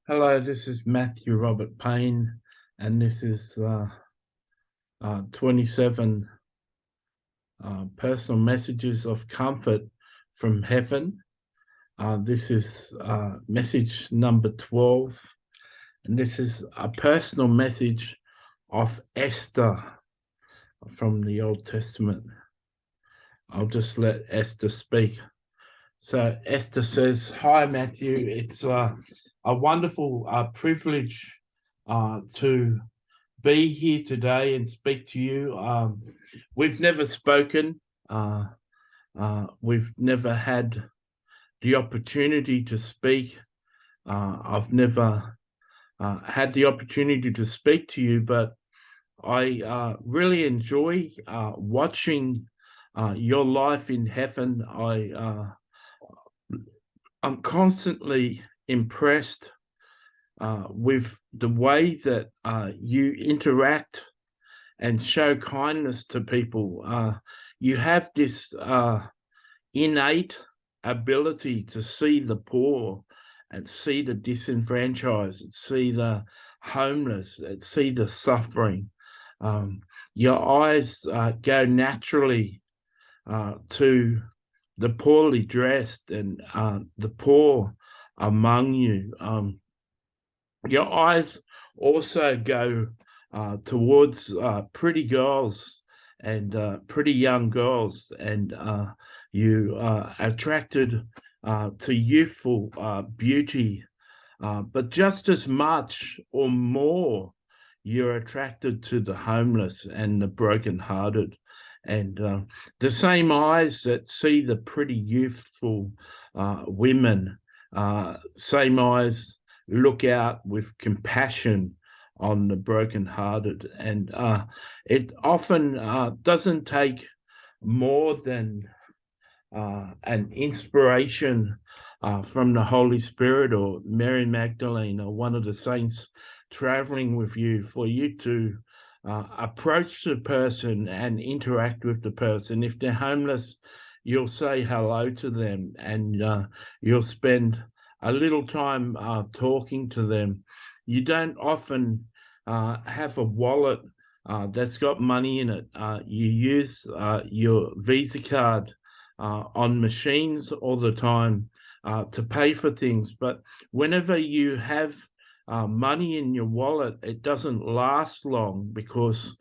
Hello, this is Matthew Robert Payne, and this is 27 personal messages of comfort from heaven. This is message number 12, and this is a personal message of Esther from the Old Testament. I'll just let Esther speak. So Esther says, "Hi, Matthew. It's a wonderful privilege to be here today and speak to you. We've never spoken. We've never had the opportunity to speak. I've never had the opportunity to speak to you, but I really enjoy watching your life in heaven. I'm constantly impressed with the way that you interact and show kindness to people. You have this innate ability to see the poor and see the disenfranchised, and see the homeless, and see the suffering. Your eyes go naturally to the poorly dressed and the poor among you. Your eyes also go towards pretty girls and pretty young girls, and you are attracted to youthful beauty, but just as much or more, you're attracted to the homeless and the brokenhearted. And the same eyes that see the pretty youthful women, same eyes look out with compassion on the brokenhearted. And it often doesn't take more than an inspiration from the Holy Spirit or Mary Magdalene or one of the saints traveling with you for you to approach the person and interact with the person. If they're homeless, you'll say hello to them, and you'll spend a little time talking to them. You don't often have a wallet that's got money in it. You use your Visa card on machines all the time to pay for things. But whenever you have money in your wallet, it doesn't last long because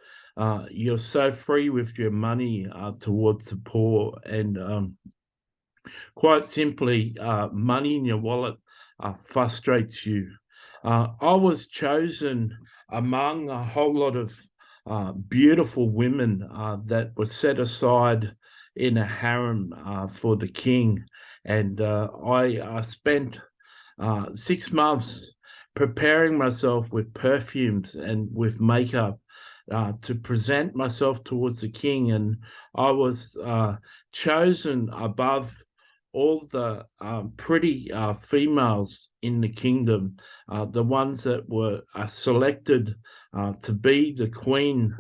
you're so free with your money towards the poor. And quite simply, money in your wallet frustrates you. I was chosen among a whole lot of beautiful women that were set aside in a harem for the king. And I spent 6 months preparing myself with perfumes and with makeup to present myself towards the king. And I was chosen above all the pretty females in the kingdom, the ones that were selected to be the queen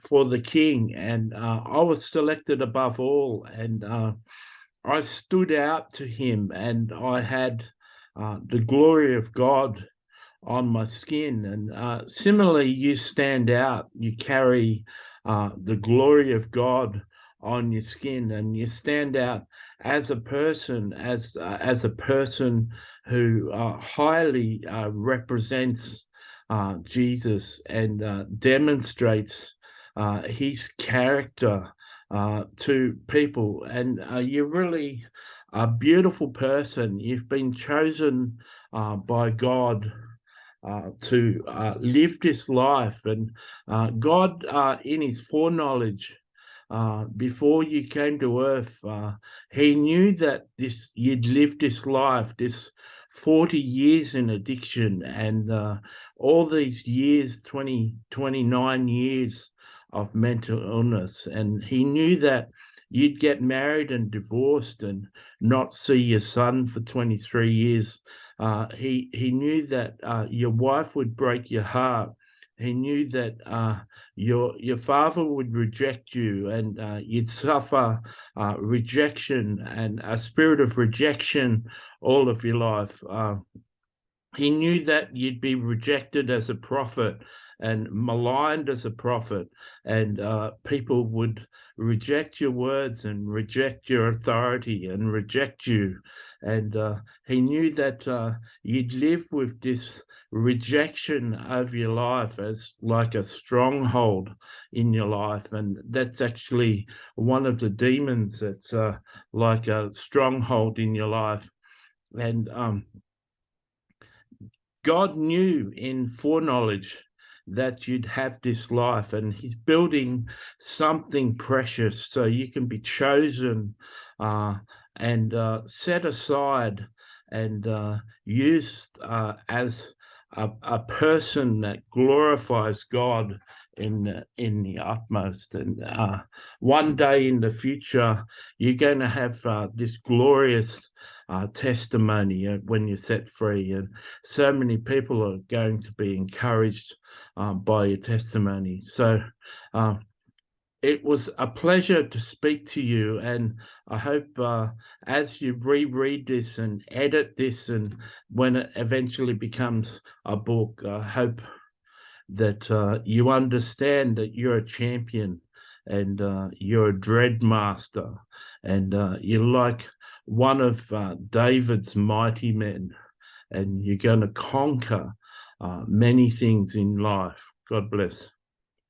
for the king. And I was selected above all, and I stood out to him, and I had the glory of God on my skin. And similarly, you stand out, you carry the glory of God on your skin, and you stand out as a person, as a person who highly represents Jesus and demonstrates his character to people. And you're really a beautiful person. You've been chosen by God to live this life. And God, in his foreknowledge, before you came to earth, he knew that you'd live this life, this 40 years in addiction, and all these years, 29 years of mental illness. And he knew that you'd get married and divorced and not see your son for 23 years. He knew that your wife would break your heart. He knew that your father would reject you, and you'd suffer rejection and a spirit of rejection all of your life. He knew that you'd be rejected as a prophet and maligned as a prophet, and people would reject your words and reject your authority and reject you. And he knew that you'd live with this rejection of your life as like a stronghold in your life. And that's actually one of the demons that's like a stronghold in your life. And God knew in foreknowledge that you'd have this life, and He's building something precious so you can be chosen and set aside and used as a person that glorifies God in the utmost. And one day in the future, you're going to have this glorious testimony when you're set free, and so many people are going to be encouraged by your testimony. So it was a pleasure to speak to you, and I hope as you reread this and edit this, and when it eventually becomes a book, I hope that you understand that you're a champion and you're a dread master, and you're like one of David's mighty men, and you're going to conquer many things in life. God bless.